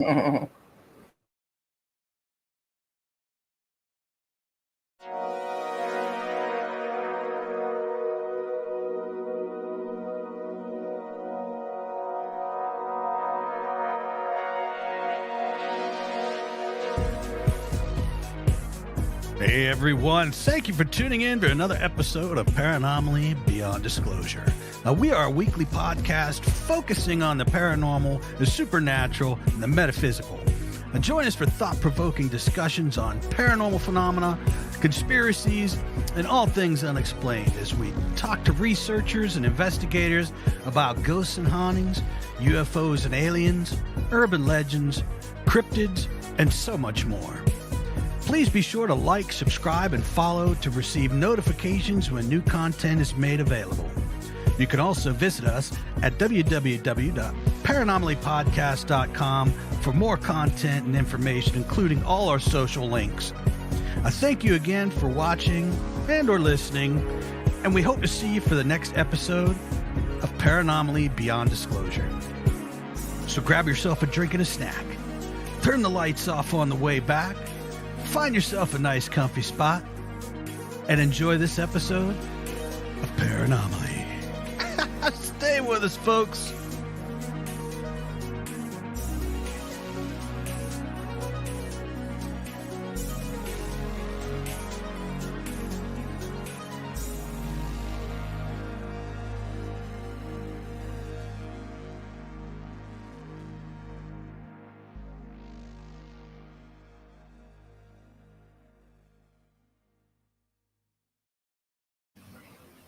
Hey everyone, thank you for tuning in to another episode of Paranomaly Beyond Disclosure. We are a weekly podcast focusing on the paranormal, the supernatural, and the metaphysical. Join us for thought-provoking discussions on paranormal phenomena, conspiracies, and all things unexplained as we talk to researchers and investigators about ghosts and hauntings, UFOs and aliens, urban legends, cryptids, and so much more. Please be sure to like, subscribe, and follow to receive notifications when new content is made available. You can also visit us at www.paranormallypodcast.com for more content and information, including all our social links. I thank you again for watching and or listening, and we hope to see you for the next episode of Paranomaly Beyond Disclosure. So grab yourself a drink and a snack. Turn the lights off on the way back. Find yourself a nice comfy spot and enjoy this episode of Paranomaly. Stay with us, folks.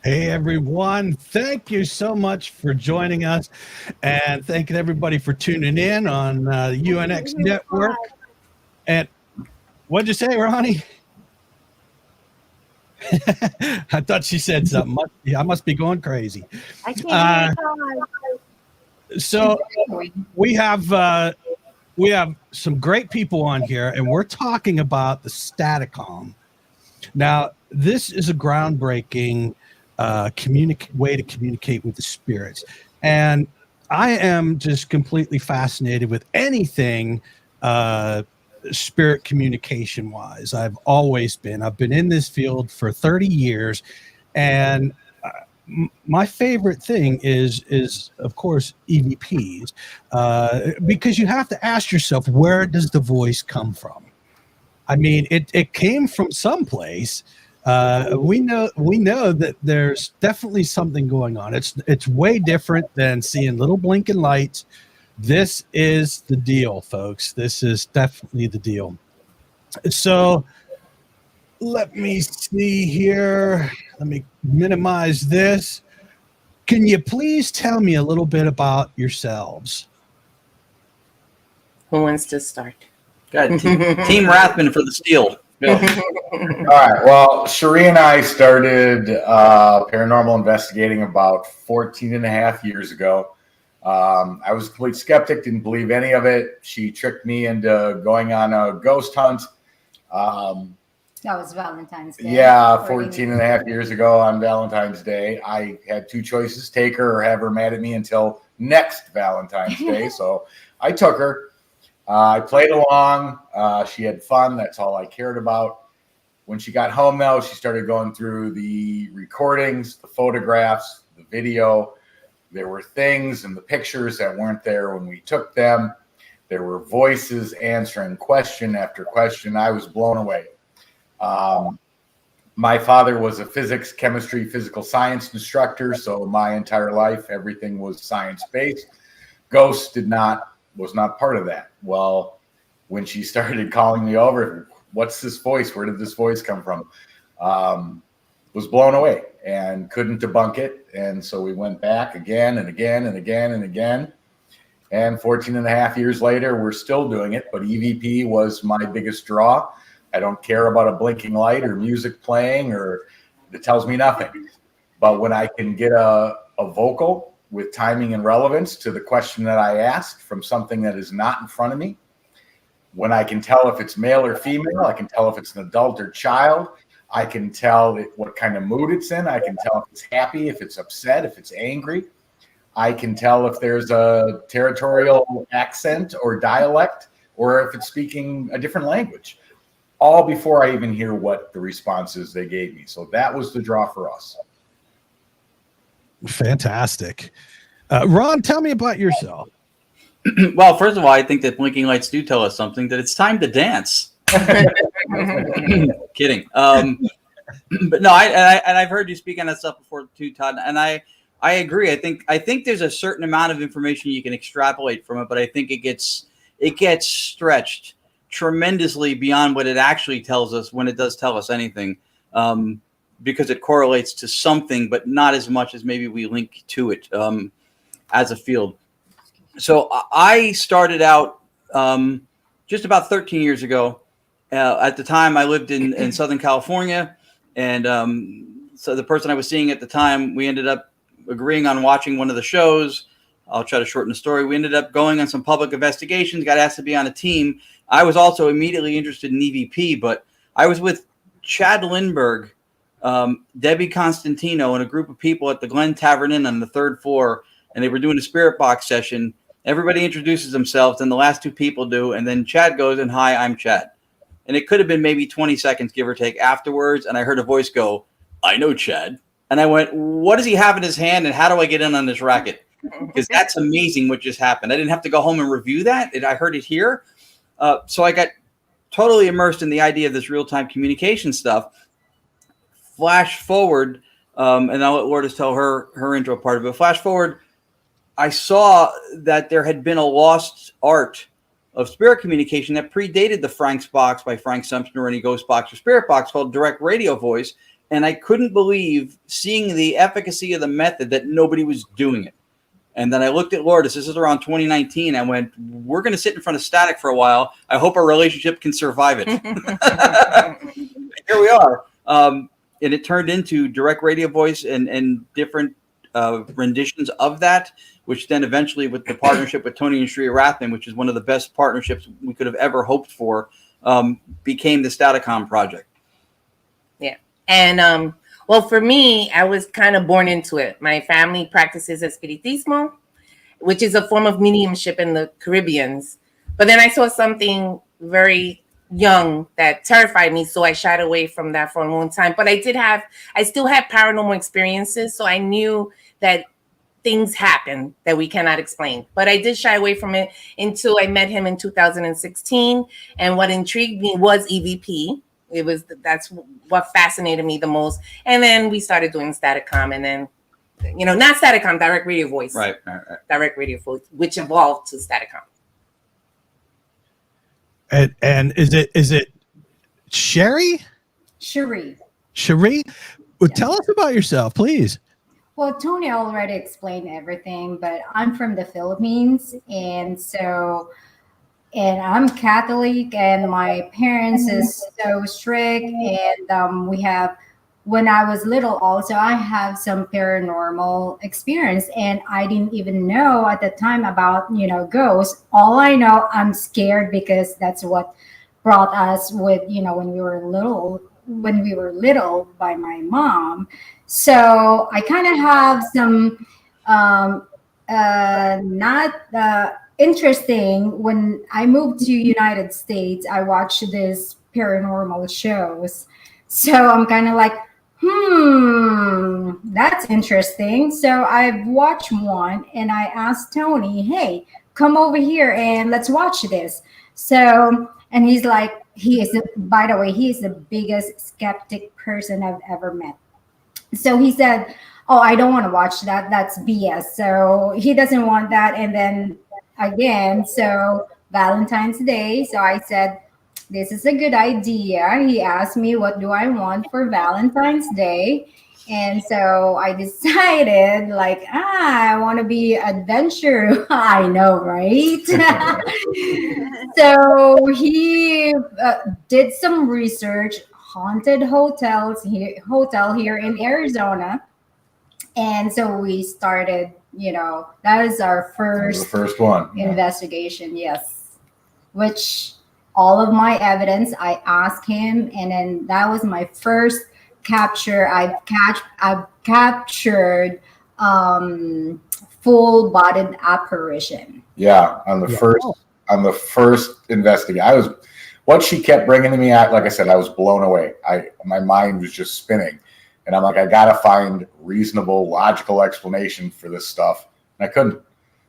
Hey everyone, thank you so much for joining us, and thanking everybody for tuning in on the UNX network. And what'd you say, Ronnie? I thought she said something. I must be going crazy. I can't so we have some great people on here, and we're talking about the Staticom. Now, this is a groundbreaking way to communicate with the spirits, and I am just completely fascinated with anything spirit communication wise. I've been in this field for 30 years, and my favorite thing is of course EVPs, because you have to ask yourself, where does the voice come from? I mean, it came from someplace. We know that there's definitely something going on. It's way different than seeing little blinking lights. This is the deal, folks. This is definitely the deal. So let me see here. Let me minimize this. Can you please tell me a little bit about yourselves? Who wants to start? Got Team Wrathman for the steal. All right. Well, Cherie and I started paranormal investigating about 14 and a half years ago. I was a complete skeptic, didn't believe any of it. She tricked me into going on a ghost hunt. That was Valentine's Day. Yeah, 14 and a half years ago on Valentine's Day. I had two choices, take her or have her mad at me until next Valentine's Day. So I took her. I played along. She had fun. That's all I cared about. When she got home, though, she started going through the recordings, the photographs, the video. There were things in the pictures that weren't there when we took them. There were voices answering question after question. I was blown away. My father was a physics, chemistry, physical science instructor, so my entire life, everything was science-based. Ghosts was not part of that. Well, when she started calling me over, what's this voice? Where did this voice come from? Was blown away and couldn't debunk it. And so we went back again and again and again and again. And 14 and a half years later, we're still doing it. But EVP was my biggest draw. I don't care about a blinking light or music playing, or it tells me nothing. But when I can get a vocal with timing and relevance to the question that I asked from something that is not in front of me, when I can tell if it's male or female, I can tell if it's an adult or child, I can tell what kind of mood it's in, I can tell if it's happy, if it's upset, if it's angry. I can tell if there's a territorial accent or dialect, or if it's speaking a different language, all before I even hear what the responses they gave me. So that was the draw for us. Fantastic. Ron, tell me about yourself. Well, first of all, I think that blinking lights do tell us something, that it's time to dance. Kidding. But no, I've heard you speak on that stuff before too, Todd, and I agree. I think there's a certain amount of information you can extrapolate from it, but I think it gets stretched tremendously beyond what it actually tells us when it does tell us anything, because it correlates to something, but not as much as maybe we link to it as a field. So I started out just about 13 years ago. At the time, I lived in Southern California, and so the person I was seeing at the time, we ended up agreeing on watching one of the shows. I'll try to shorten the story. We ended up going on some public investigations, got asked to be on a team. I was also immediately interested in EVP, but I was with Chad Lindbergh, Debbie Constantino, and a group of people at the Glen Tavern Inn on the 3rd floor, and they were doing a spirit box session. Everybody introduces themselves, and the last two people do, and then Chad goes, and hi, I'm Chad. And it could have been maybe 20 seconds, give or take, afterwards, and I heard a voice go, I know Chad. And I went, what does he have in his hand, and how do I get in on this racket? Because that's amazing what just happened. I didn't have to go home and review that. I heard it here. So I got totally immersed in the idea of this real-time communication stuff. Flash forward, and I'll let Lourdes tell her intro part of it. Flash forward, I saw that there had been a lost art of spirit communication that predated the Frank's Box by Frank Sumption or any Ghost Box or Spirit Box, called direct radio voice. And I couldn't believe seeing the efficacy of the method that nobody was doing it. And then I looked at Lourdes. This is around 2019. I went, we're going to sit in front of static for a while. I hope our relationship can survive it. Here we are. And it turned into direct radio voice and different renditions of that, which then eventually, with the partnership with Tony and Cherie Rathman, which is one of the best partnerships we could have ever hoped for, became the Staticom Project. Yeah. And well, for me, I was kind of born into it. My family practices Espiritismo, which is a form of mediumship in the Caribbeans. But then I saw something very young that terrified me, so I shied away from that for a long time. But I still had paranormal experiences, so I knew that things happen that we cannot explain. But I did shy away from it until I met him in 2016. And what intrigued me was EVP. That's what fascinated me the most. And then we started doing Staticom, and then, not Staticom, direct radio voice. Right. Direct radio voice, which evolved to Staticom. And is it Cherie? Cherie. Cherie? Well, Yeah. Tell us about yourself, please. Well, Tony already explained everything, but I'm from the Philippines, and I'm Catholic, and my parents is so strict, and when I was little also, I have some paranormal experience, and I didn't even know at the time about, ghosts. All I know, I'm scared because that's what brought us with, when we were little by my mom. So I kind of have some not interesting. When I moved to United States, I watched this paranormal shows. So I'm kind of like, that's interesting. So I've watched one, and I asked Tony, hey, come over here and let's watch this. So, and he's like, by the way, he is the biggest skeptic person I've ever met. So he said, oh, I don't want to watch that. That's BS. So he doesn't want that. And then again, so Valentine's Day. So I said, this is a good idea. He asked me, what do I want for Valentine's Day? And so I decided, I want to be adventure. I know, right? So he did some research, haunted hotel here in Arizona. And so we started, that is our first one investigation. Yes. Which all of my evidence, I asked him. And then that was my first capture. I've captured full-bodied apparition. Yeah, on the first investigation, what she kept bringing to me. Like I said, I was blown away. My mind was just spinning, and I'm like, I gotta find reasonable, logical explanation for this stuff, and I couldn't.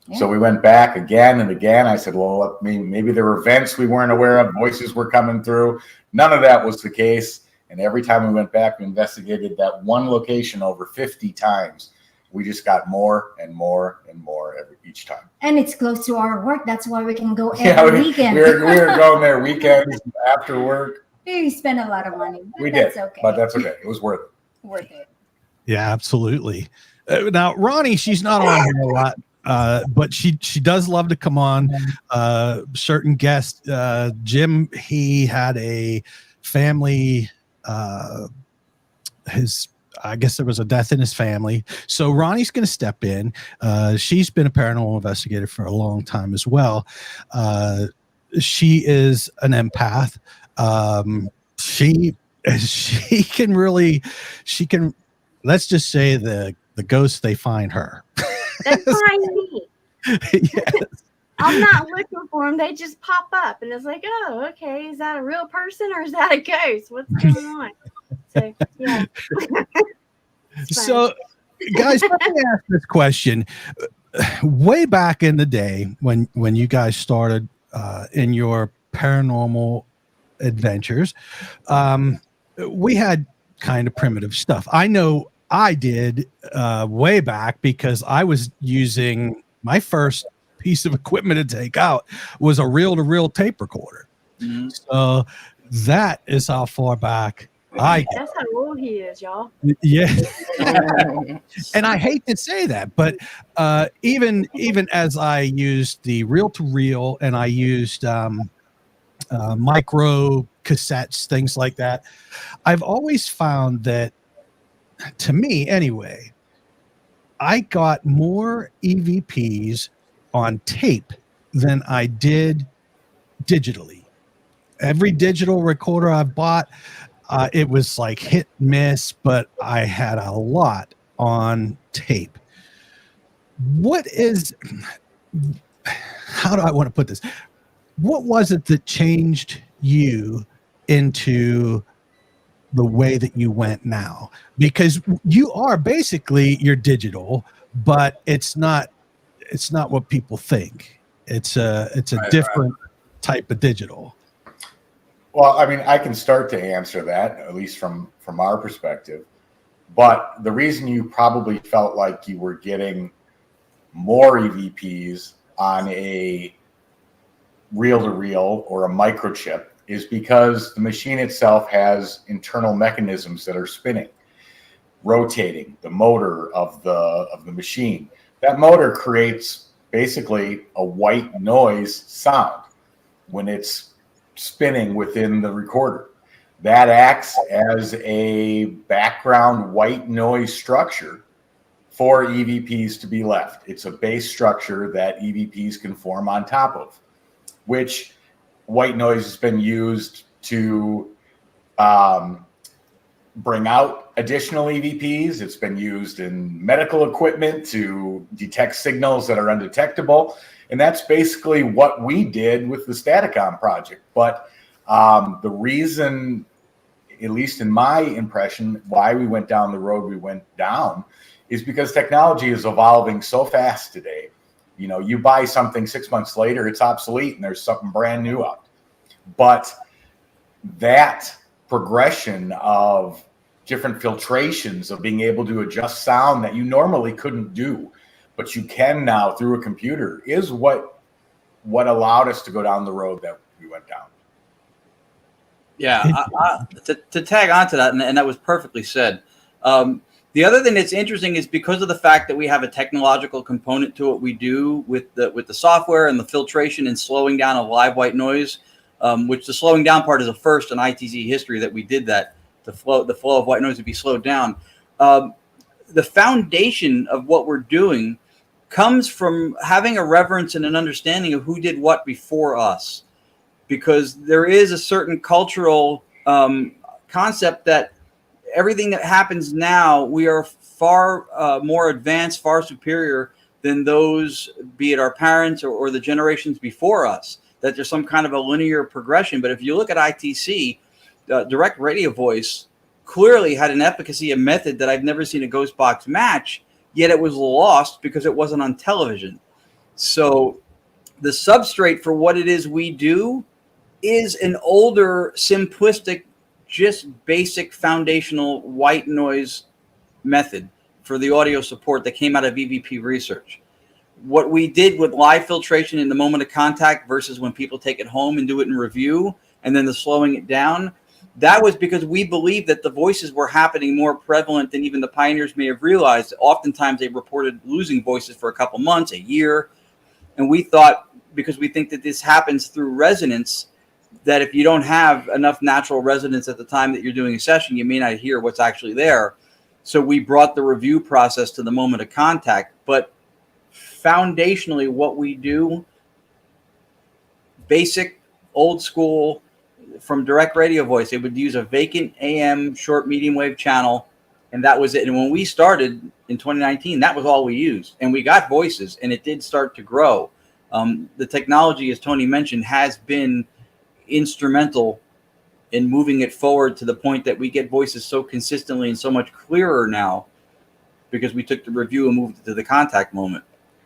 Yeah. So we went back again and again. I said, well, maybe there were events we weren't aware of, voices were coming through. None of that was the case. And every time we went back, we investigated that one location over 50 times. We just got more and more and more each time. And it's close to our work. That's why we can go every weekend. We were going there weekends after work. We spent a lot of money. We did, okay. But that's okay. It was worth it. Worth it. Yeah, absolutely. Now, Ronnie, she's not on here a lot. But she does love to come on. Certain guests, Jim, he had a family, I guess there was a death in his family. So Ronnie's going to step in. She's been a paranormal investigator for a long time as well. She is an empath. She can, let's just say the ghosts, they find her. They find me. Yes. I'm not looking for them. They just pop up, and it's like, oh, okay. Is that a real person or is that a ghost? What's going on? So, yeah. So, guys, let me ask this question. Way back in the day, when you guys started in your paranormal adventures, we had kind of primitive stuff. I know I did way back, because I was using my first piece of equipment to take out was a reel-to-reel tape recorder. Mm-hmm. So that is how far back I get. That's how old he is, y'all. Yeah. And I hate to say that, but even as I used the reel-to-reel and I used micro cassettes, things like that, I've always found that, to me anyway, I got more EVPs on tape than I did digitally. Every digital recorder I've bought, it was like hit and miss, but I had a lot on tape. How do I want to put this? What was it that changed you into the way that you went now? Because you are basically, you're digital, but it's not what people think. It's a different type of digital. Well, I mean, I can start to answer that, at least from our perspective. But the reason you probably felt like you were getting more EVPs on a reel-to-reel or a microchip is because the machine itself has internal mechanisms that are spinning, rotating the motor of the machine. That motor creates basically a white noise sound when it's spinning within the recorder. That acts as a background white noise structure for EVPs to be left. It's a base structure that EVPs can form on top of, which white noise has been used to bring out additional EVPs. It's been used in medical equipment to detect signals that are undetectable. And that's basically what we did with the Staticom project. But the reason, at least in my impression, why we went down the road we went down is because technology is evolving so fast today. You know, you buy something 6 months later, it's obsolete and there's something brand new out. But that progression of different filtrations, of being able to adjust sound that you normally couldn't do, but you can now through a computer, is what allowed us to go down the road that we went down. Yeah, to tag on to that, and that was perfectly said. The other thing that's interesting is because of the fact that we have a technological component to what we do with the software and the filtration and slowing down of live white noise, which the slowing down part is a first in ITZ history that we did that. The flow of white noise would be slowed down. The foundation of what we're doing comes from having a reverence and an understanding of who did what before us, because there is a certain cultural concept that everything that happens now, we are far more advanced, far superior than those, be it our parents or the generations before us, that there's some kind of a linear progression. But if you look at ITC, direct radio voice clearly had an efficacy, a method that I've never seen a ghost box match, yet it was lost because it wasn't on television. So the substrate for what it is we do is an older, simplistic, just basic foundational white noise method for the audio support that came out of EVP research. What we did with live filtration in the moment of contact versus when people take it home and do it in review, and then the slowing it down, that was because we believed that the voices were happening more prevalent than even the pioneers may have realized. Oftentimes they reported losing voices for a couple months, a year. And we thought, because we think that this happens through resonance, that if you don't have enough natural resonance at the time that you're doing a session, you may not hear what's actually there. So we brought the review process to the moment of contact. But foundationally, what we do, basic, old school, from direct radio voice, it would use a vacant AM short medium wave channel, and that was it. And when we started in 2019, that was all we used, and we got voices, and it did start to grow. The technology, as Tony mentioned, has been instrumental in moving it forward to the point that we get voices so consistently and so much clearer now because we took the review and moved it to the contact moment.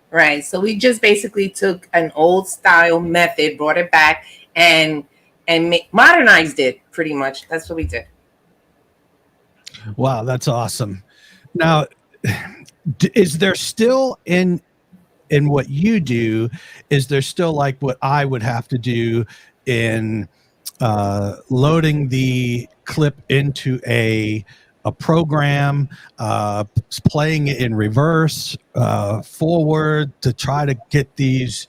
Right. So we just basically took an old style method, brought it back, and modernized it pretty much. That's what we did. Wow, that's awesome. Now, is there still in what you do, is there still like what I would have to do in loading the clip into a program, playing it in reverse, forward to try to get these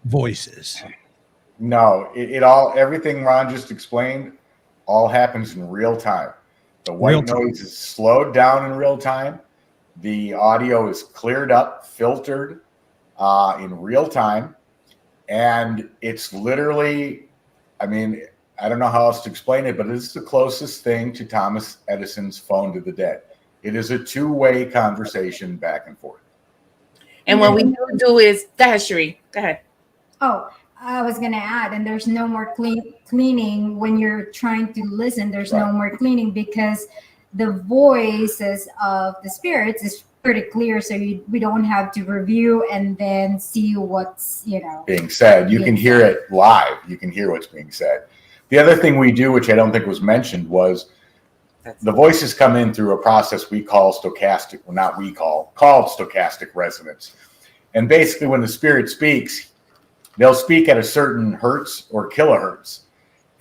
voices? No, it all, everything Ron just explained all happens in real time. The white noise is slowed down in real time. The audio is cleared up, filtered in real time. And it's literally, I mean, I don't know how else to explain it, but it's the closest thing to Thomas Edison's phone to the dead. It is a two-way conversation back and forth. And what we do is, go ahead, Cherie, go ahead. Oh, I was going to add, and there's no more cleaning when you're trying to listen. There's no more cleaning because the voices of the spirits is pretty clear. So we don't have to review and then see what's, being said. You can hear it live. You can hear what's being said. The other thing we do, which I don't think was mentioned, was the voices come in through a process we call stochastic, well, not we called stochastic resonance. And basically when the spirit speaks, they'll speak at a certain hertz or kilohertz,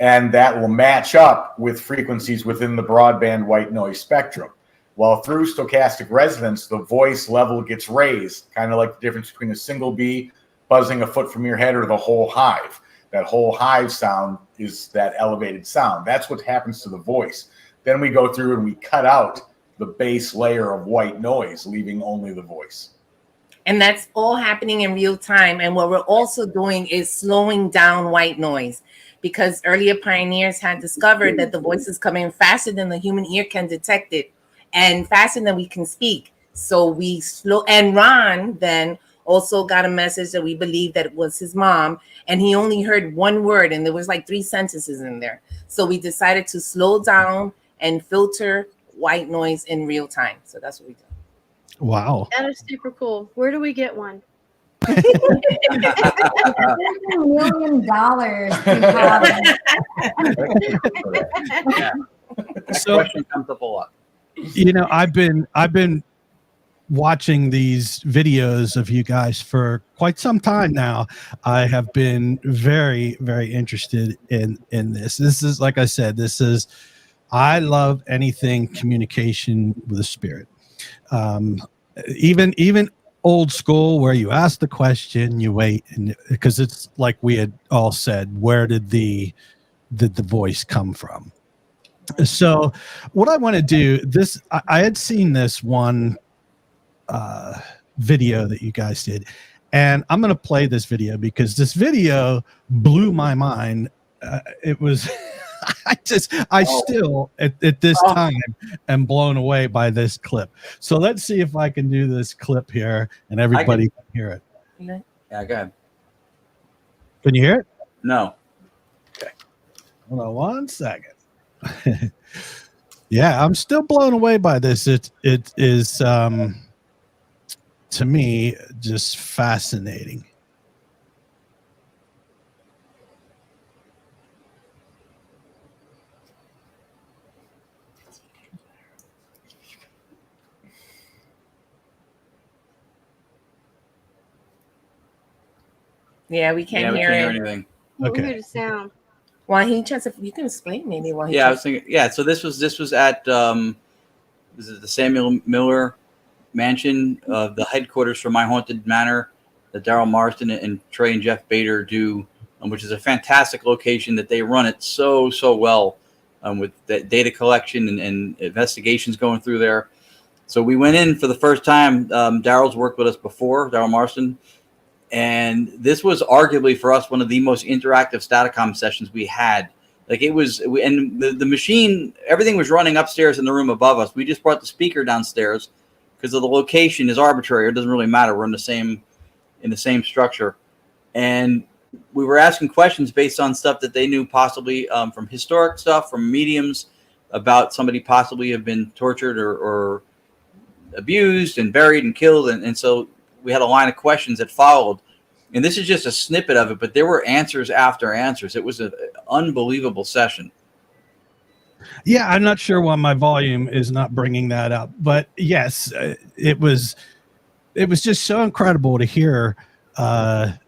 and that will match up with frequencies within the broadband white noise spectrum. Well, through stochastic resonance, the voice level gets raised, kind of like the difference between a single bee buzzing a foot from your head or the whole hive. That whole hive sound is that elevated sound. That's what happens to the voice. Then we go through and we cut out the base layer of white noise, leaving only the voice. And that's all happening in real time. And what we're also doing is slowing down white noise, because earlier pioneers had discovered that the voice is coming faster than the human ear can detect it and faster than we can speak. So we slow. And Ron then also got a message that we believe that it was his mom, and he only heard one word, and there was like 3 sentences in there. So we decided to slow down and filter white noise in real time. So that's what we do. Wow. That is super cool. Where do we get one? $1 million to have. So, question comes up a lot. I've been watching these videos of you guys for quite some time now. I have been very, very interested in this. This is, like I said, I love anything communication with the spirit. Even old school, where you ask the question, you wait, and because it's like we had all said, where did the voice come from? So what I want to do, I had seen this one video that you guys did, and I'm going to play this video because this video blew my mind. It was I still at this time am blown away by this clip. So let's see if I can do this clip here and everybody can hear it. Yeah, go ahead. Can you hear it? No. Okay. Hold on 1 second. Yeah, I'm still blown away by this. It is to me just fascinating. Yeah, we can't hear it. anything. We'll Okay. hear the sound. While he tries to, you can explain maybe while he Yeah, I tries. was thinking. Yeah, so this was at this is the Samuel Miller Mansion, the headquarters for My Haunted Manor, that Daryl Marston and Trey and Jeff Bader do, which is a fantastic location that they run it so well, with that data collection and investigations going through there. So we went in for the first time. Daryl's worked with us before, Daryl Marston. And this was arguably for us one of the most interactive Staticom sessions we had. Like it was, and the machine, everything was running upstairs in the room above us. We just brought the speaker downstairs because of the location is arbitrary. It doesn't really matter. We're in the same structure, and we were asking questions based on stuff that they knew possibly from historic stuff, from mediums, about somebody possibly have been tortured or abused and buried and killed, and so we had a line of questions that followed. And this is just a snippet of it, but there were answers after answers. It was an unbelievable session. Yeah, I'm not sure why my volume is not bringing that up, but yes, it was just so incredible to hear when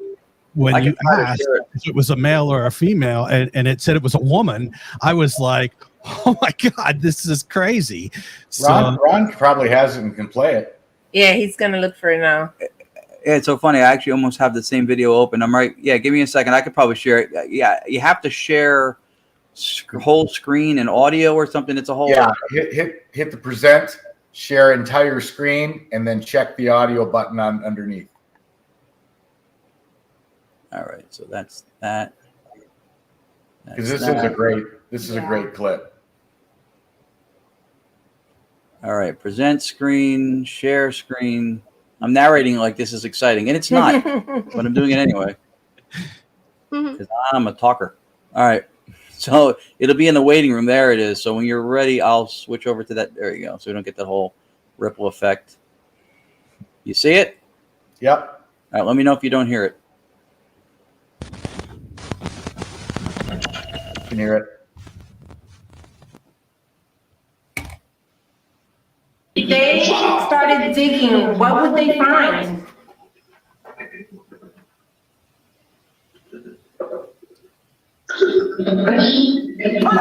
you asked if it was a male or a female, and it said it was a woman. I was like, oh my God, this is crazy. So, Ron probably has it and can play it. Yeah, he's gonna look for it now. Yeah, it's so funny. I actually almost have the same video open. I'm right. Yeah, give me a second. I could probably share it. Yeah, you have to share whole screen and audio or something. It's a whole. Yeah, hit the present, share entire screen, and then check the audio button on underneath. All right, so that's that. Because this is a great clip. All right, present screen, share screen. I'm narrating like this is exciting, and it's not, but I'm doing it anyway because I'm a talker. All right, so it'll be in the waiting room. There it is. So when you're ready, I'll switch over to that. There you go. So we don't get that whole ripple effect. You see it? Yep. All right, let me know if you don't hear it. You can hear it. If they started digging, what would they find?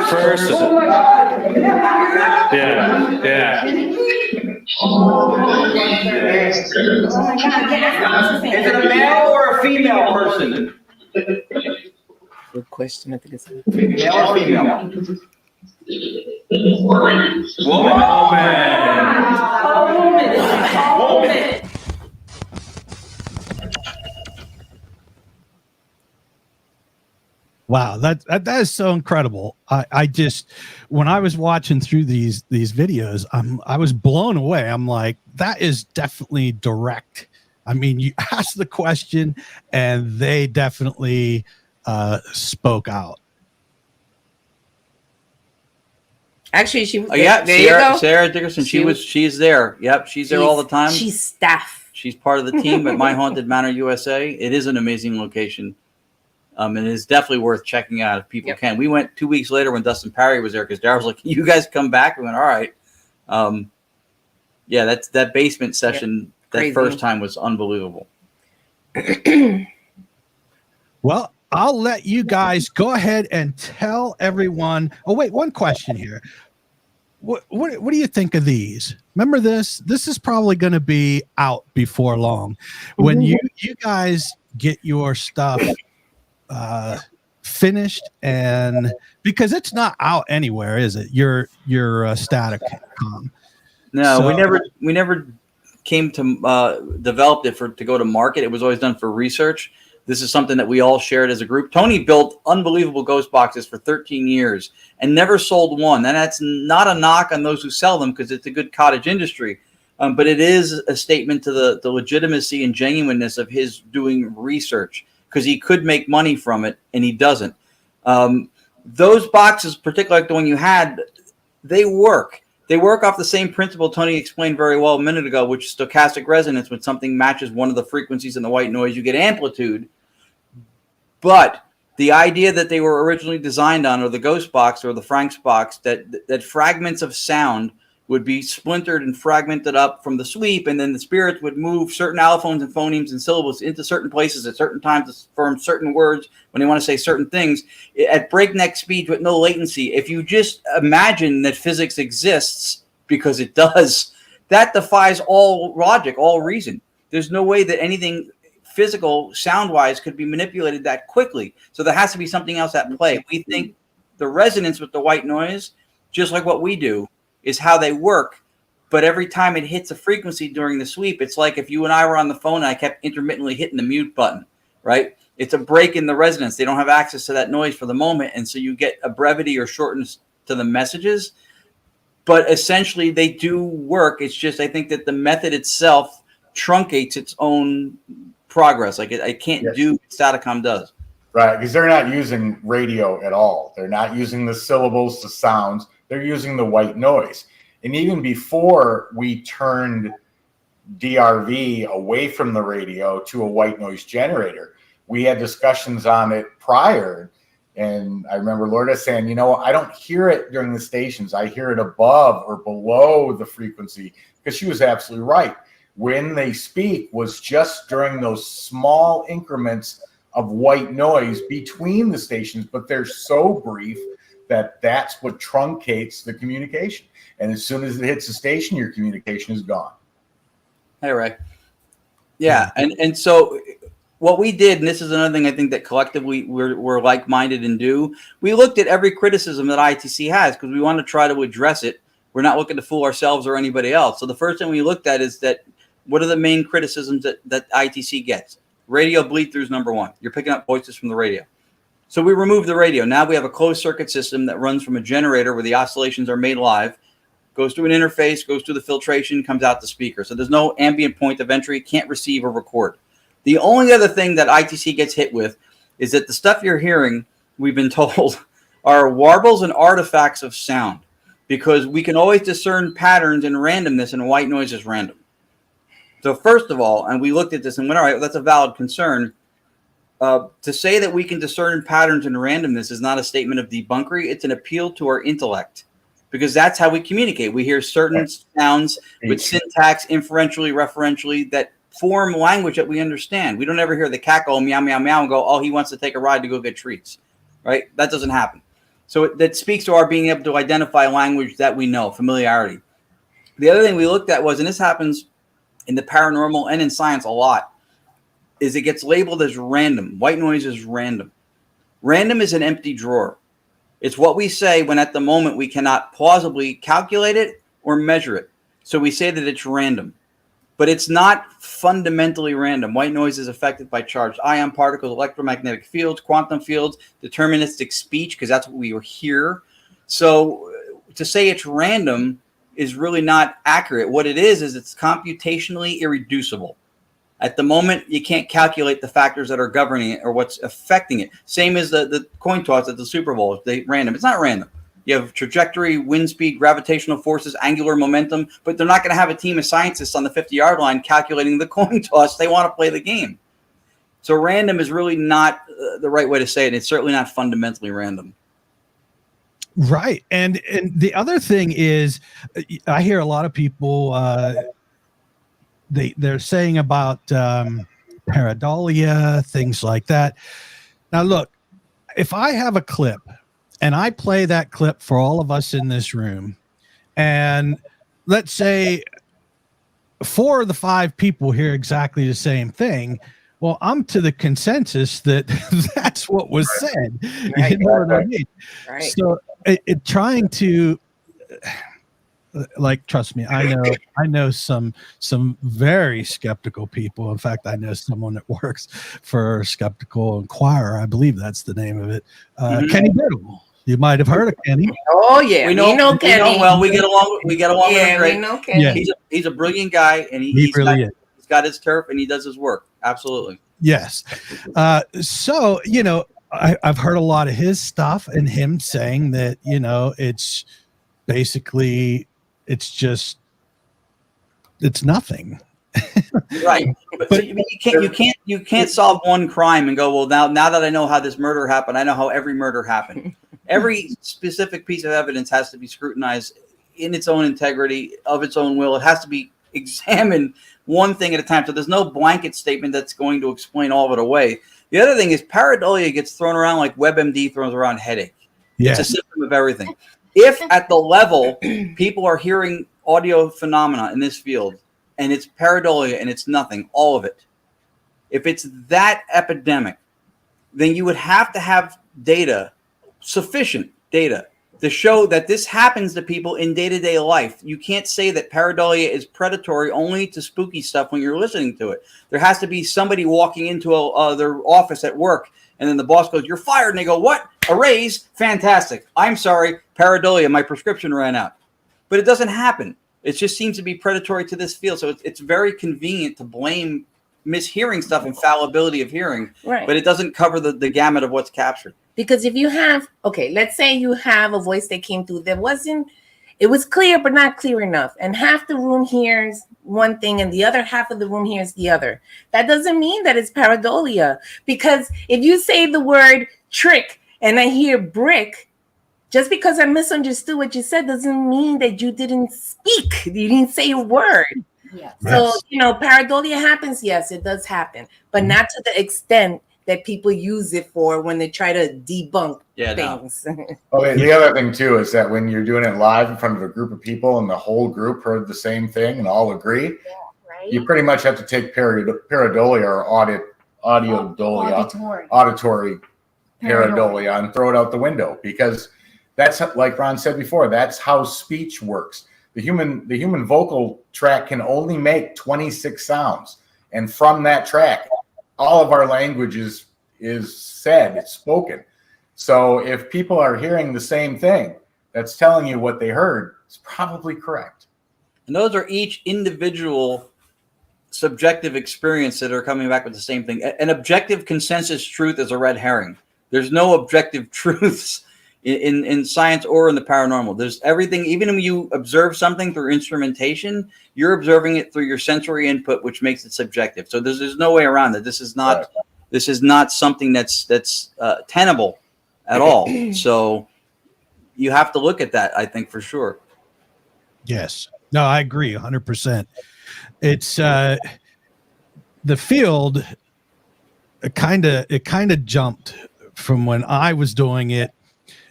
First, yeah. Oh my God, yeah. Is it a male or a female person? Good question. I think it's Male or female? Woman. Woman. wow, that is so incredible. I just, when I was watching through these videos, I was blown away. I'm like, that is definitely direct. I mean, you asked the question and they definitely spoke out. actually she was. Oh yeah, there you go. Sarah Dickerson. She's there. Yep, she's there all the time. She's staff. She's part of the team at My Haunted Manor USA. It is an amazing location. And it's definitely worth checking out if people can. We went 2 weeks later when Dustin Parry was there because Daryl's like, you guys come back? We went, all right. Yeah, that basement session, that first time was unbelievable. Well, I'll let you guys go ahead and tell everyone. Oh, wait, one question here. What do you think of these? Remember this? This is probably going to be out before long. When you guys get your stuff finished, and because it's not out anywhere, is it? Your Staticom. No, So- we never came to developed it to go to market. It was always done for research. This is something that we all shared as a group. Tony built unbelievable ghost boxes for 13 years and never sold one. And that's not a knock on those who sell them, because it's a good cottage industry. But it is a statement to the legitimacy and genuineness of his doing research, because he could make money from it and he doesn't. Those boxes, particularly like the one you had, they work. They work off the same principle Tony explained very well a minute ago, which is stochastic resonance. When something matches one of the frequencies in the white noise, you get amplitude. But the idea that they were originally designed on, or the ghost box or the Frank's box, that fragments of sound would be splintered and fragmented up from the sweep, and then the spirits would move certain allophones and phonemes and syllables into certain places at certain times to form certain words when they want to say certain things at breakneck speed with no latency. If you just imagine that physics exists, because it does, that defies all logic, all reason. There's no way that anything physical, sound-wise, could be manipulated that quickly. So there has to be something else at play. We think the resonance with the white noise, just like what we do, is how they work. But every time it hits a frequency during the sweep, it's like if you and I were on the phone and I kept intermittently hitting the mute button, right? It's a break in the resonance. They don't have access to that noise for the moment. And so you get a brevity or shortness to the messages. But essentially, they do work. It's just, I think that the method itself truncates its own progress. Like it can't do what Staticom does. Right, because they're not using radio at all. They're not using the syllables, the sounds. They're using the white noise. And even before we turned DRV away from the radio to a white noise generator, we had discussions on it prior. And I remember Lourdes saying, you know, I don't hear it during the stations. I hear it above or below the frequency, because she was absolutely right. When they speak was just during those small increments of white noise between the stations, but they're so brief that that's what truncates the communication. And as soon as it hits the station, your communication is gone. Hey, Ray. Yeah, and so what we did, and this is another thing I think that collectively we're like-minded and do, we looked at every criticism that ITC has, because we want to try to address it. We're not looking to fool ourselves or anybody else. So the first thing we looked at is that what are the main criticisms that ITC gets? Radio bleed-through is number one. You're picking up voices from the radio. So we removed the radio. Now we have a closed circuit system that runs from a generator where the oscillations are made live, goes through an interface, goes through the filtration, comes out the speaker. So there's no ambient point of entry, can't receive or record. The only other thing that ITC gets hit with is that the stuff you're hearing, we've been told, are warbles and artifacts of sound, because we can always discern patterns and randomness, and white noise is random. So first of all, and we looked at this and went, all right, well, that's a valid concern. To say that we can discern patterns and randomness is not a statement of debunkery. It's an appeal to our intellect, because that's how we communicate. We hear certain sounds with syntax, inferentially, referentially, that form language that we understand. We don't ever hear the cackle, meow, meow, meow, and go, oh, he wants to take a ride to go get treats, right? That doesn't happen. So that speaks to our being able to identify language that we know, familiarity. The other thing we looked at was, and this happens in the paranormal and in science a lot, is it gets labeled as random. White noise is random. Random is an empty drawer. It's what we say when at the moment we cannot plausibly calculate it or measure it. So we say that it's random, but it's not fundamentally random. White noise is affected by charged ion particles, electromagnetic fields, quantum fields, deterministic speech, because that's what we hear. So to say it's random is really not accurate. What it is it's computationally irreducible. At the moment, you can't calculate the factors that are governing it or what's affecting it. Same as the coin toss at the Super Bowl. They random. It's not random. You have trajectory, wind speed, gravitational forces, angular momentum, but they're not going to have a team of scientists on the 50-yard line calculating the coin toss. They want to play the game. So random is really not the right way to say it. It's certainly not fundamentally random. Right. And the other thing is, I hear a lot of people, they're saying about pareidolia, things like that. Now, look, if I have a clip and I play that clip for all of us in this room, and let's say 4 of the 5 people hear exactly the same thing, well, I'm to the consensus that that's what was said. Right. You know what I mean? Right. So trying to like, trust me, I know some very skeptical people. In fact, I know someone that works for Skeptical Inquirer. I believe that's the name of it. Kenny Biddle. You might have heard of Kenny. Oh yeah, we know Kenny. Well, we get along. We get along with him great. We know Kenny. Yeah. He's a brilliant guy, and he's got his turf, and he does his work. Absolutely. Yes. So, you know, I've heard a lot of his stuff, and him saying that, you know, it's basically, it's nothing. Right. But you can't solve one crime and go, well, now that I know how this murder happened, I know how every murder happened. Every specific piece of evidence has to be scrutinized in its own integrity, of its own will. It has to be examined one thing at a time. So there's no blanket statement that's going to explain all of it away. The other thing is pareidolia gets thrown around like WebMD throws around headache. Yes. It's a symptom of everything. If at the level people are hearing audio phenomena in this field, and it's pareidolia and it's nothing, all of it, if it's that epidemic, then you would have to have data, sufficient data, to show that this happens to people in day-to-day life. You can't say that pareidolia is predatory only to spooky stuff when you're listening to it. There has to be somebody walking into their office at work, and then the boss goes, "You're fired," and they go, "What? A raise? Fantastic. I'm sorry, pareidolia, my prescription ran out." But it doesn't happen. It just seems to be predatory to this field. So it's very convenient to blame mishearing stuff and fallibility of hearing, Right. but it doesn't cover the gamut of what's captured. Because if you have, okay, let's say you have a voice that came through that it was clear, but not clear enough. And half the room hears one thing and the other half of the room hears the other. That doesn't mean that it's pareidolia. Because if you say the word trick and I hear brick, just because I misunderstood what you said doesn't mean that you didn't speak. You didn't say a word. Yes. So, you know, pareidolia happens. Yes, it does happen, but not to the extent that people use it for when they try to debunk things. Well, the other thing too is that when you're doing it live in front of a group of people and the whole group heard the same thing and all agree, Right. you pretty much have to take pareidolia or auditory pareidolia and throw it out the window, because that's, like Ron said before, that's how speech works. The human vocal tract can only make 26 sounds, and from that track, all of our language is said, it's spoken. So if people are hearing the same thing, that's telling you what they heard, it's probably correct. And those are each individual subjective experience that are coming back with the same thing. An objective consensus truth is a red herring. There's no objective truths in science or in the paranormal. There's everything. Even when you observe something through instrumentation, you're observing it through your sensory input, which makes it subjective. So there's no way around it. This is not something that's tenable at all. So you have to look at that, I think, for sure. Yes. No, I agree 100%. It's the field. It kind of jumped from when I was doing it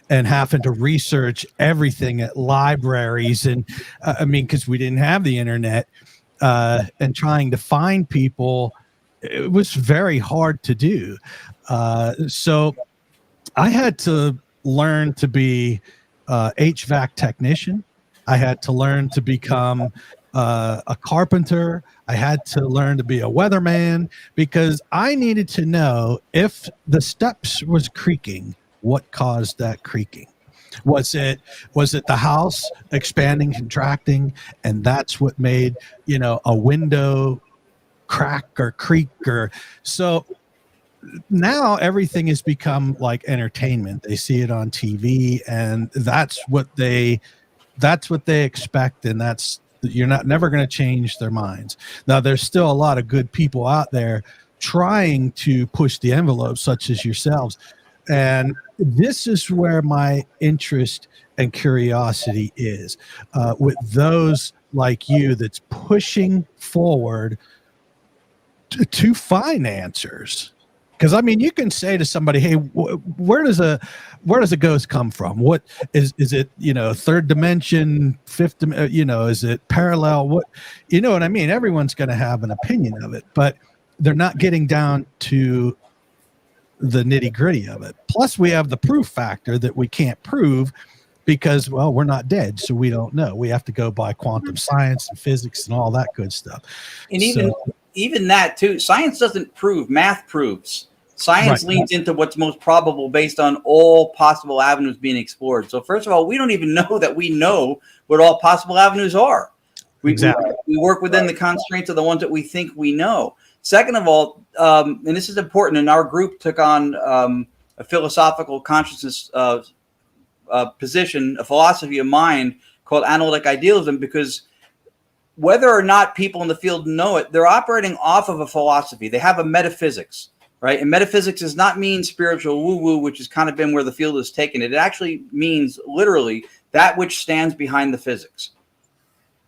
and having to research everything at libraries. And I mean, because we didn't have the internet, and trying to find people, it was very hard to do. So I had to learn to be HVAC technician. I had to learn to become a carpenter. I had to learn to be a weatherman, because I needed to know if the steps was creaking, what caused that creaking. Was it the house expanding, contracting, and that's what made, a window crack or creak? Or so now everything has become like entertainment. They see it on TV, and that's what they expect, and you're never going to change their minds. Now, there's still a lot of good people out there trying to push the envelope, such as yourselves. And this is where my interest and curiosity is, with those like you that's pushing forward to find answers. Because I mean, you can say to somebody, "Hey, where does a ghost come from? What is it? Third dimension, fifth? Is it parallel? What what I mean? Everyone's going to have an opinion of it, but they're not getting down to the nitty gritty of it. Plus, we have the proof factor that we can't prove, because, well, we're not dead, so we don't know. We have to go by quantum science and physics and all that good stuff. And even that too, science doesn't prove, math proves. Science leans into what's most probable based on all possible avenues being explored. So first of all, we don't even know that we know what all possible avenues are. We work within the constraints of the ones that we think we know. Second of all, and this is important, and our group took on a philosophical consciousness position, a philosophy of mind called analytic idealism, because whether or not people in the field know it, they're operating off of a philosophy. They have a metaphysics, right? And metaphysics does not mean spiritual woo-woo, which has kind of been where the field has taken it. It actually means literally that which stands behind the physics.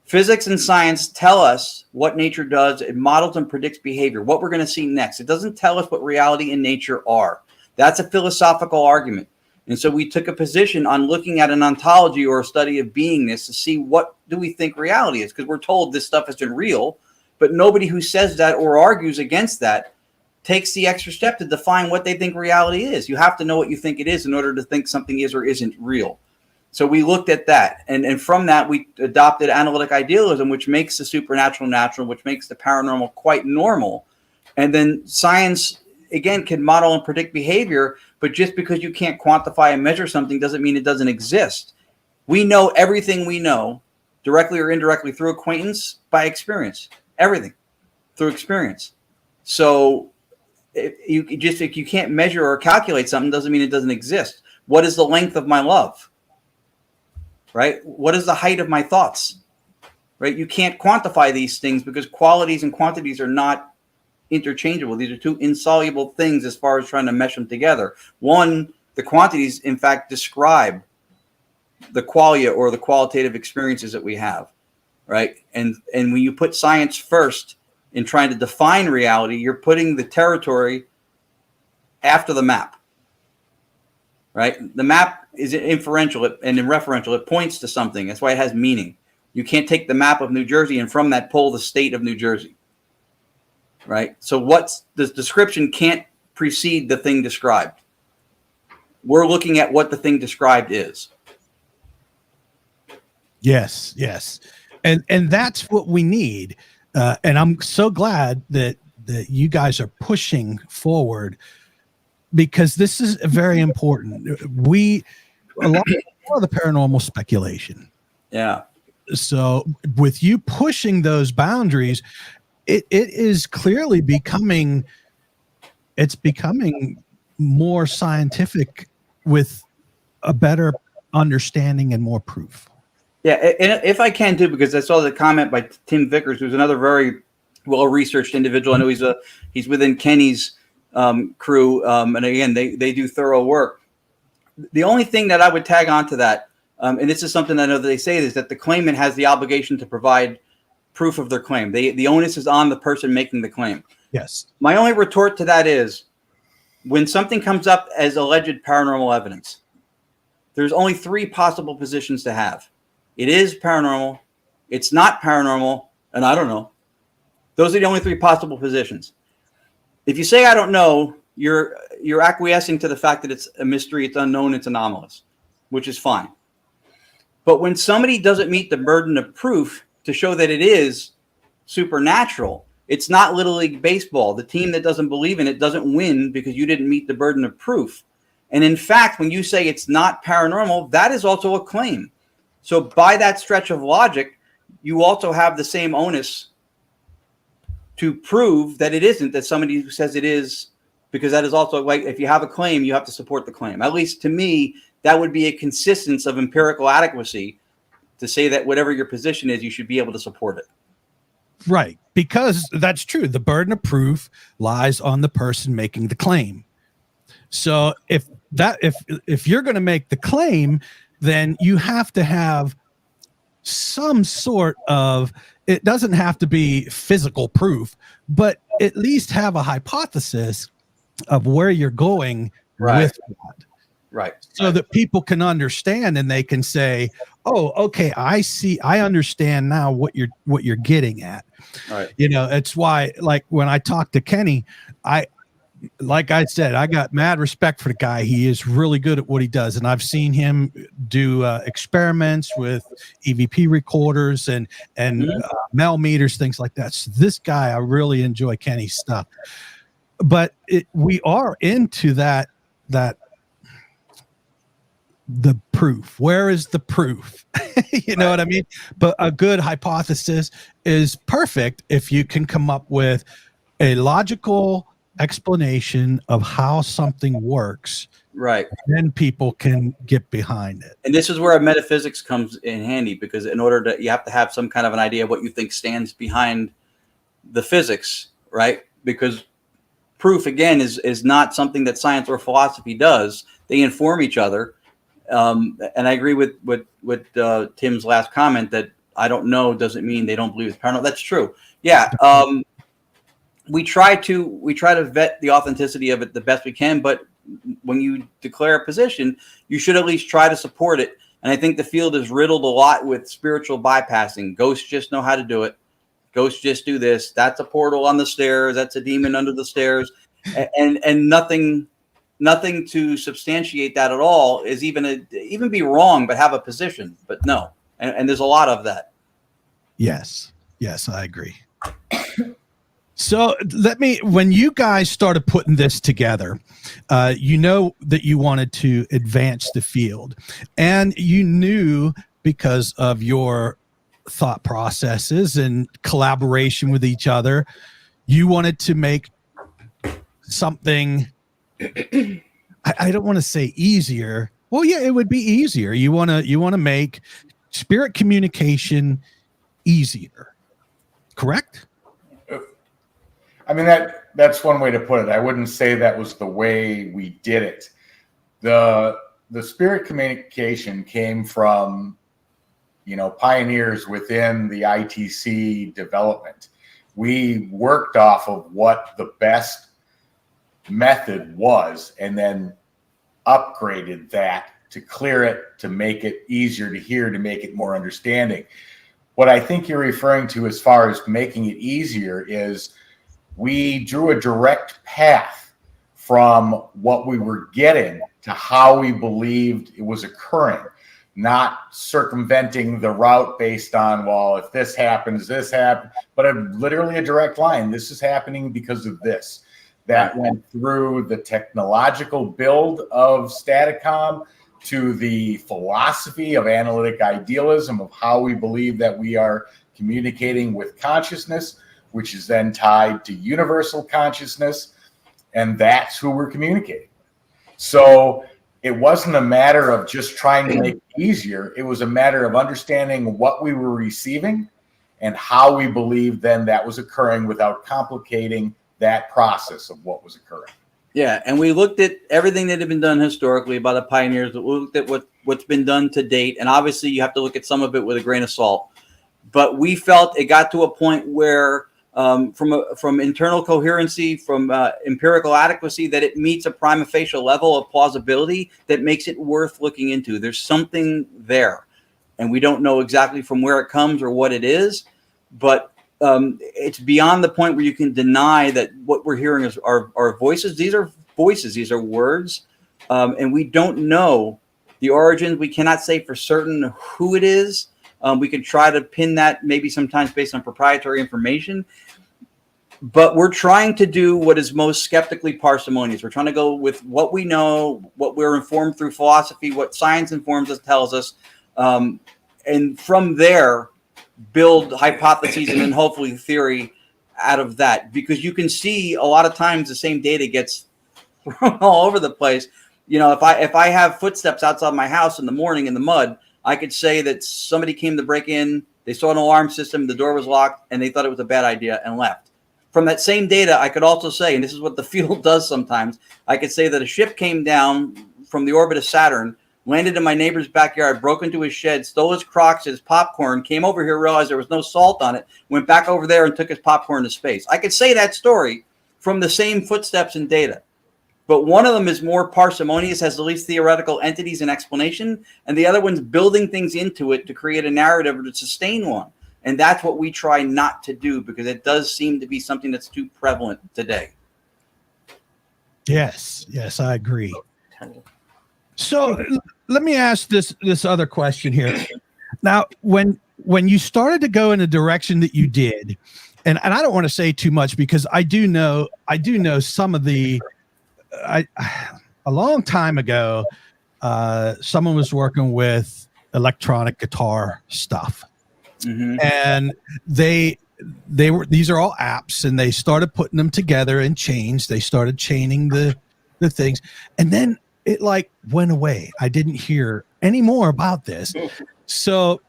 Physics and science tell us what nature does. It models and predicts behavior, what we're going to see next. It doesn't tell us what reality and nature are. That's a philosophical argument. And so we took a position on looking at an ontology or a study of beingness to see what do we think reality is, because we're told this stuff isn't real, but nobody who says that or argues against that takes the extra step to define what they think reality is. You have to know what you think it is in order to think something is or isn't real. So we looked at that, and from that we adopted analytic idealism, which makes the supernatural natural, which makes the paranormal quite normal. And then science, again, can model and predict behavior, but just because you can't quantify and measure something doesn't mean it doesn't exist. We know everything we know, directly or indirectly, through acquaintance, by experience. Everything through experience. So if you can't measure or calculate something, doesn't mean it doesn't exist. What is the length of my love? Right? What is the height of my thoughts? Right? You can't quantify these things because qualities and quantities are not interchangeable. These are two insoluble things as far as trying to mesh them together. One, the quantities, in fact, describe the qualia or the qualitative experiences that we have, right? And when you put science first in trying to define reality, you're putting the territory after the map, right? The map is inferential and inferential. It points to something. That's why it has meaning. You can't take the map of New Jersey and from that pull the state of New Jersey. Right. So what's the description can't precede the thing described. We're looking at what the thing described is. Yes. And that's what we need. And I'm so glad that you guys are pushing forward, because this is very important. A lot of the paranormal speculation. Yeah. So with you pushing those boundaries, it is clearly becoming more scientific with a better understanding and more proof. Yeah, and if I can too, because I saw the comment by Tim Vickers, who's another very well-researched individual. I know he's within Kenny's crew, and again, they do thorough work. The only thing that I would tag on to that, and this is something I know that they say, is that the claimant has the obligation to provide proof of their claim. The onus is on the person making the claim. Yes. My only retort to that is, when something comes up as alleged paranormal evidence, there's only three possible positions to have. It is paranormal, it's not paranormal, and I don't know. Those are the only three possible positions. If you say I don't know, you're acquiescing to the fact that it's a mystery, it's unknown, it's anomalous, which is fine. But when somebody doesn't meet the burden of proof to show that it is supernatural, it's not Little League Baseball. The team that doesn't believe in it doesn't win because you didn't meet the burden of proof. And in fact, when you say it's not paranormal, that is also a claim. So by that stretch of logic, you also have the same onus to prove that it isn't, that somebody who says it is, because that is also, like, if you have a claim, you have to support the claim. At least to me, that would be a consistence of empirical adequacy to say that whatever your position is, you should be able to support it. Right. Because that's true. The burden of proof lies on the person making the claim. So if you're going to make the claim, then you have to have some sort of, it doesn't have to be physical proof, but at least have a hypothesis of where you're going with that. Right. So that people can understand and they can say, oh, okay, I understand now what you're getting at. Right. You know, it's why, like, when I talk to Kenny, like I said, I got mad respect for the guy. He is really good at what he does, and I've seen him do experiments with EVP recorders and Mel meters, things like that. So this guy, I really enjoy Kenny's stuff. But we are into that the proof. Where is the proof? You know what I mean? But a good hypothesis is perfect if you can come up with a logical explanation of how something works. Right. Then people can get behind it. And this is where metaphysics comes in handy, because in order to, you have to have some kind of an idea of what you think stands behind the physics, right? Because proof, again, is not something that science or philosophy does. They inform each other. And I agree with Tim's last comment that I don't know doesn't mean they don't believe it's paranormal. That's true. Yeah. We try to vet the authenticity of it the best we can, but when you declare a position, you should at least try to support it. And I think the field is riddled a lot with spiritual bypassing. Ghosts just know how to do it. Ghosts just do this. That's a portal on the stairs. That's a demon under the stairs, and nothing to substantiate that at all is even be wrong, but have a position. But no, and there's a lot of that. Yes, I agree. So when you guys started putting this together, you know that you wanted to advance the field, and you knew, because of your thought processes and collaboration with each other, you wanted to make something, I don't want to say easier. Well, yeah, it would be easier. You want to make spirit communication easier, correct? I mean, that's one way to put it. I wouldn't say that was the way we did it. The spirit communication came from, pioneers within the ITC development. We worked off of what the best method was, and then upgraded that to clear it, to make it easier to hear, to make it more understanding. What I think you're referring to as far as making it easier is we drew a direct path from what we were getting to how we believed it was occurring, not circumventing the route based on, well, if this happens, this happens, but literally a direct line. This is happening because of this. That went through the technological build of Staticom to the philosophy of analytic idealism, of how we believe that we are communicating with consciousness, which is then tied to universal consciousness, and that's who we're communicating with. So it wasn't a matter of just trying to make it easier. It was a matter of understanding what we were receiving and how we believed then that was occurring without complicating that process of what was occurring. Yeah, and we looked at everything that had been done historically by the pioneers. We looked at what's been done to date, and obviously you have to look at some of it with a grain of salt. But we felt it got to a point where, from internal coherency, from empirical adequacy, that it meets a prima facie level of plausibility that makes it worth looking into. There's something there, and we don't know exactly from where it comes or what it is, but it's beyond the point where you can deny that what we're hearing are voices. These are voices. These are words, and we don't know the origins. We cannot say for certain who it is. We can try to pin that maybe sometimes based on proprietary information, but we're trying to do what is most skeptically parsimonious. We're trying to go with what we know, what we're informed through philosophy, what science informs us, tells us, and from there build hypotheses and then hopefully theory out of that. Because you can see a lot of times the same data gets thrown all over the place. If I have footsteps outside my house in the morning in the mud, I could say that somebody came to break in, they saw an alarm system, the door was locked, and they thought it was a bad idea and left. From that same data, I could also say, and this is what the field does sometimes, I could say that a ship came down from the orbit of Saturn, landed in my neighbor's backyard, broke into his shed, stole his Crocs, his popcorn, came over here, realized there was no salt on it, went back over there and took his popcorn to space. I could say that story from the same footsteps and data. But one of them is more parsimonious, has the least theoretical entities and explanation, and the other one's building things into it to create a narrative or to sustain one. And that's what we try not to do, because it does seem to be something that's too prevalent today. Yes, I agree. Honey. So let me ask this other question here. Now, when you started to go in the direction that you did, and I don't want to say too much because I do know some of the a long time ago, someone was working with electronic guitar stuff, and these are all apps, and they started putting them together in chains. They started chaining the things, and then it like went away. I didn't hear any more about this. So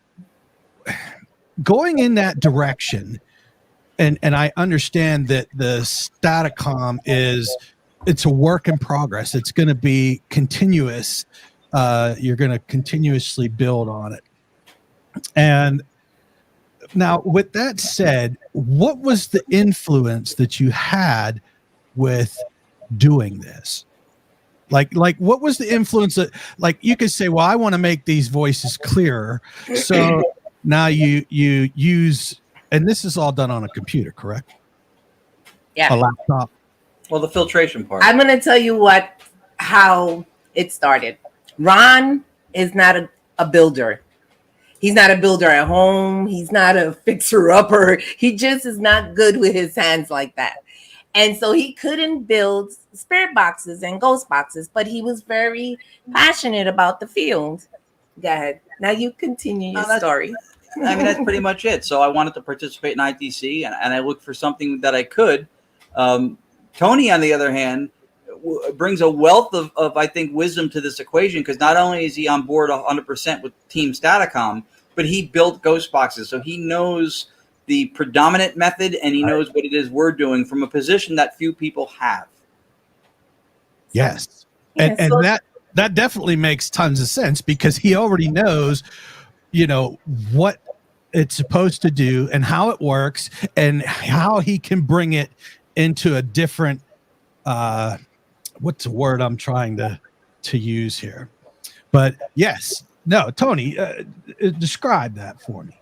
going in that direction, and I understand that the Staticom it's a work in progress. It's going to be continuous. You're going to continuously build on it. And now, with that said, what was the influence that you had with doing this? Like what was the influence that, like, you could say, well, I want to make these voices clearer. So now you use, and this is all done on a computer, correct? Yeah. A laptop. Well, the filtration part. I'm going to tell you how it started. Ron is not a builder. He's not a builder at home. He's not a fixer-upper. He just is not good with his hands like that. And so he couldn't build spirit boxes and ghost boxes, but he was very passionate about the field. Go ahead. Now you continue your story. I mean, that's pretty much it. So I wanted to participate in ITC, and I looked for something that I could. Tony, on the other hand, brings a wealth of, I think, wisdom to this equation, because not only is he on board 100% with Team Staticom, but he built ghost boxes. So he knows the predominant method, and he knows what it is we're doing from a position that few people have. Yes. And that definitely makes tons of sense, because he already knows, what it's supposed to do and how it works and how he can bring it into a different, what's the word I'm trying to use here? But yes, no, Tony, describe that for me.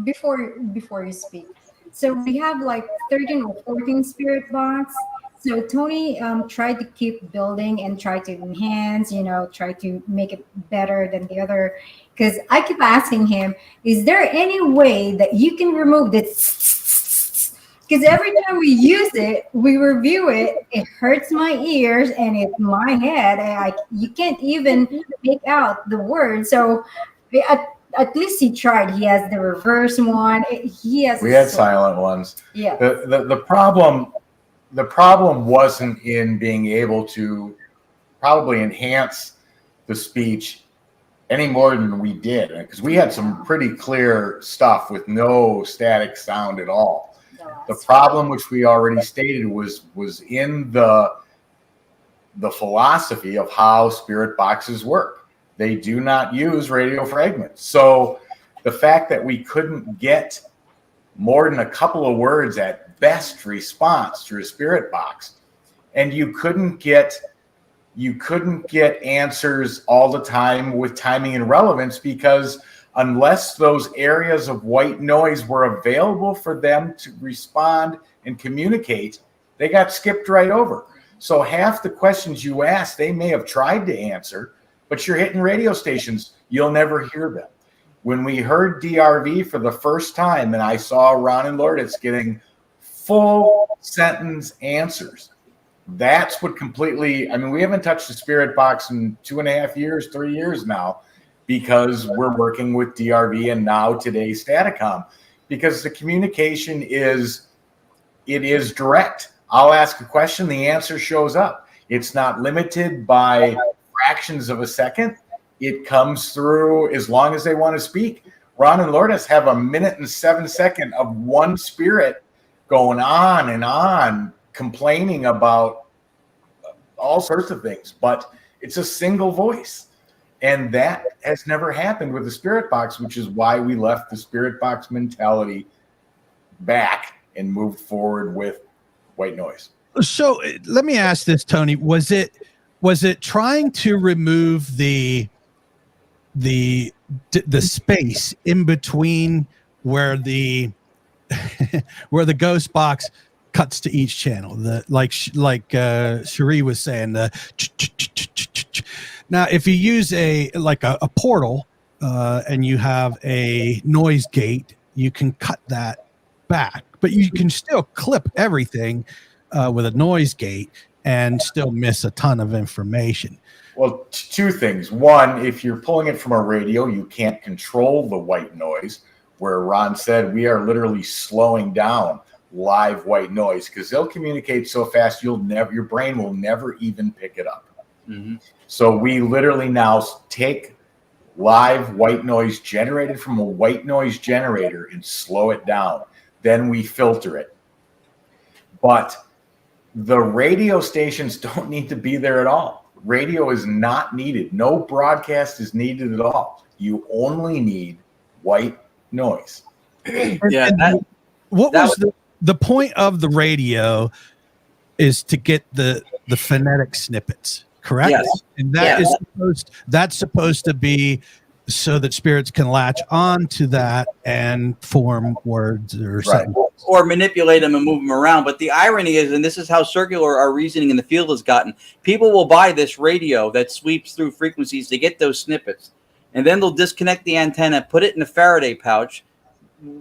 Before you speak. So we have like 13 or 14 spirit box. So Tony tried to keep building and try to enhance, try to make it better than the other. Because I keep asking him, is there any way that you can remove this? Because every time we use it, we review it, it hurts my ears and it's my head. You can't even make out the word. So at least he tried. He has the reverse one. We had silent ones. Yeah. The problem wasn't in being able to probably enhance the speech any more than we did, because we had some pretty clear stuff with no static sound at all. The problem, which we already stated, was in the philosophy of how spirit boxes work. They do not use radio fragments. So the fact that we couldn't get more than a couple of words at best response through a spirit box, and you couldn't get answers all the time with timing and relevance, because unless those areas of white noise were available for them to respond and communicate, they got skipped right over. So half the questions you ask, they may have tried to answer, but you're hitting radio stations, you'll never hear them. When we heard DRV for the first time, and I saw Ron and Lourdes getting full sentence answers, that's what completely, we haven't touched the spirit box in 2.5 years, 3 years now, because we're working with DRV and now today Staticom, because the communication is direct. I'll ask a question, the answer shows up. It's not limited by fractions of a second. It comes through as long as they want to speak. Ron and Lourdes have 1 minute and 7 seconds of one spirit going on and on, complaining about all sorts of things, but it's a single voice. And that has never happened with the spirit box, which is why we left the spirit box mentality back and moved forward with white noise. So let me ask this, Tony. Was it trying to remove the space in between where the where the ghost box cuts to each channel. The like Cherie was saying, the now if you use a portal and you have a noise gate, you can cut that back, but you can still clip everything with a noise gate and still miss a ton of information. Well, two things. One, if you're pulling it from a radio, you can't control the white noise, where Ron said we are literally slowing down live white noise because they'll communicate so fast your brain will never even pick it up. Mm-hmm. So we literally now take live white noise generated from a white noise generator and slow it down. Then we filter it. But the radio stations don't need to be there at all. Radio is not needed. No broadcast is needed at all. You only need white noise. Yeah. The point of the radio is to get the phonetic snippets, correct? Yes. And that's supposed to be so that spirits can latch on to that and form words or something. Or manipulate them and move them around. But the irony is, and this is how circular our reasoning in the field has gotten, people will buy this radio that sweeps through frequencies to get those snippets. And then they'll disconnect the antenna, put it in a Faraday pouch,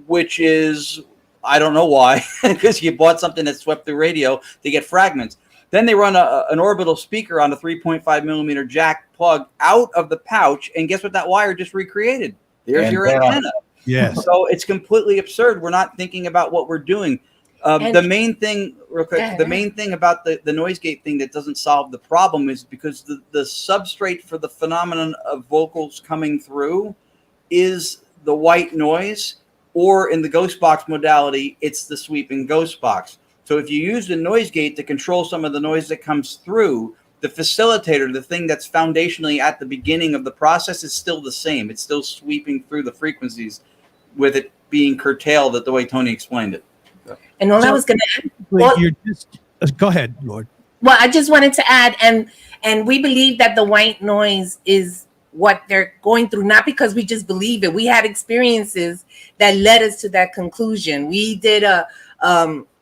which is, I don't know why, because you bought something that swept through radio to get fragments. Then they run an orbital speaker on a 3.5 millimeter jack plug out of the pouch, and guess what that wire just recreated? There's your antenna. Yes. So it's completely absurd. We're not thinking about what we're doing. The main thing, real quick, the main thing about the noise gate thing that doesn't solve the problem is because the substrate for the phenomenon of vocals coming through is the white noise, or in the ghost box modality, it's the sweeping ghost box. So if you use the noise gate to control some of the noise that comes through, the facilitator, the thing that's foundationally at the beginning of the process, is still the same. It's still sweeping through the frequencies with it being curtailed the way Tony explained it. And all I was going to add, go ahead, Lord. Well, I just wanted to add, and we believe that the white noise is what they're going through, not because we just believe it. We had experiences that led us to that conclusion. We did a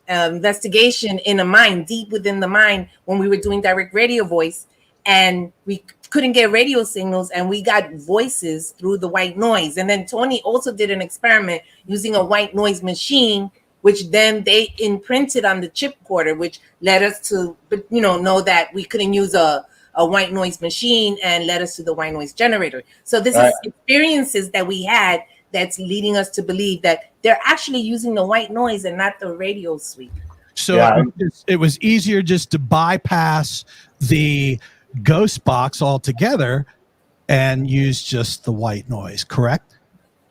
investigation in a mine, deep within the mine, when we were doing direct radio voice, and we couldn't get radio signals, and we got voices through the white noise. And then Tony also did an experiment using a white noise machine, which then they imprinted on the chip quarter, which led us to, know that we couldn't use a white noise machine, and led us to the white noise generator. So this is experiences that we had that's leading us to believe that they're actually using the white noise and not the radio sweep. So it was easier just to bypass the ghost box altogether and use just the white noise, correct?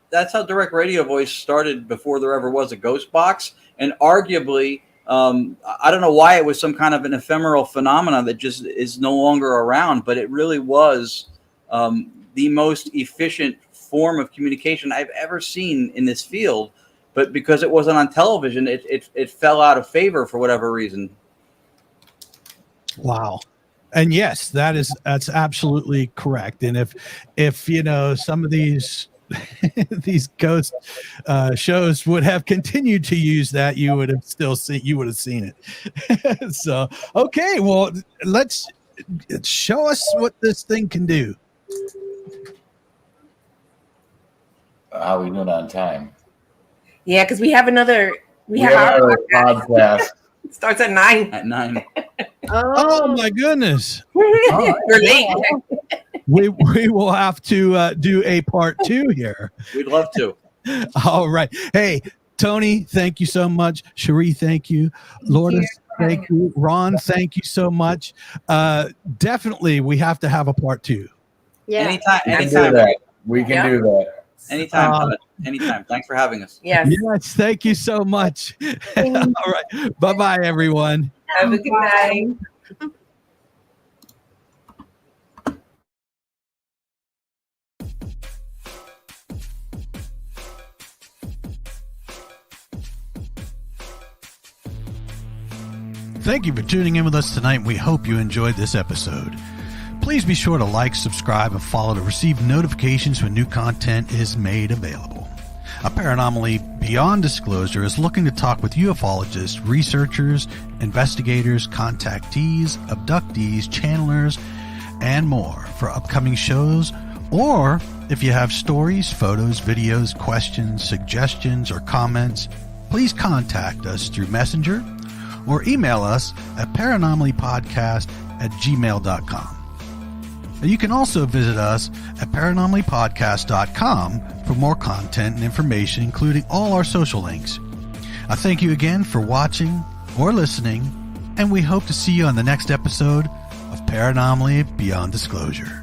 That's how direct radio voice started before there ever was a ghost box. And arguably, I don't know why it was some kind of an ephemeral phenomenon that just is no longer around, but it really was the most efficient form of communication I've ever seen in this field. But because it wasn't on television, it fell out of favor for whatever reason. Wow. And yes, that's absolutely correct. And if some of these these ghost shows would have continued to use that, you would have seen it. So okay, well, let's show us what this thing can do. How are we doing on time? Yeah, because we have another podcast. It starts at 9. At 9. Oh my goodness. We're late. We will have to do a part 2 here. We'd love to. All right. Hey, Tony, thank you so much. Cherie, thank you. Lourdes, thank you. Ron, thank you so much. Definitely, we have to have a part 2. Yeah. Anytime. We can do that. Anytime. Anytime. Thanks for having us. Yes. Yes, thank you so much. All right. Bye-bye, everyone. Have a good night. Thank you for tuning in with us tonight. We hope you enjoyed this episode. Please be sure to like, subscribe, and follow to receive notifications when new content is made available. A Paranormally Beyond Disclosure is looking to talk with ufologists, researchers, investigators, contactees, abductees, channelers, and more for upcoming shows. Or if you have stories, photos, videos, questions, suggestions, or comments, please contact us through Messenger or email us at paranormallypodcast@gmail.com. You can also visit us at paranormallypodcast.com for more content and information, including all our social links. I thank you again for watching or listening, and we hope to see you on the next episode of Paranormally Beyond Disclosure.